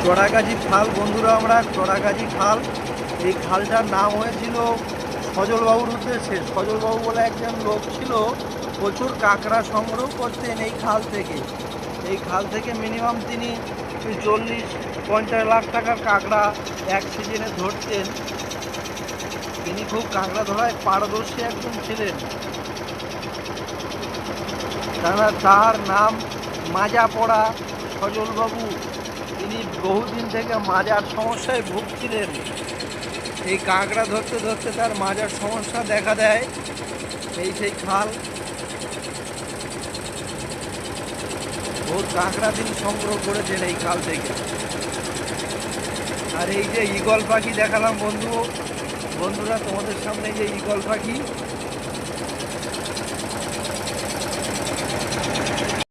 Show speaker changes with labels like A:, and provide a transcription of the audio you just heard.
A: চড়াগাছি খাল বন্ধুরা, আমরা চড়াগাছি খাল, এই খালটার নাম হয়েছিল সজলবাবুর উদ্দেশ্যে। সজলবাবু বলে একজন লোক ছিল, প্রচুর কাঁকড়া সংগ্রহ করতেন এই খাল থেকে। এই খাল থেকে মিনিমাম তিনি 40-50 লাখ টাকার কাঁকড়া এক সিজনে ধরতেন। তিনি খুব কাঁকড়া ধরায় পারদর্শী একজন ছিলেন। তার নাম মাজা পড়া সজলবাবু। তিনি বহুদিন থেকে মাজার সমস্যায় ভুগছিলেন। এই কাঁকড়া ধরতে ধরতে তার মাজার সমস্যা দেখা দেয়। এই সেই খাল, বহুত কাঁকড়া তিনি সংগ্রহ করেছেন এই খাল থেকে। আর এই যে ঈগল পাখি দেখালাম বন্ধুরা তোমাদের সামনে, যে ঈগল পাখি,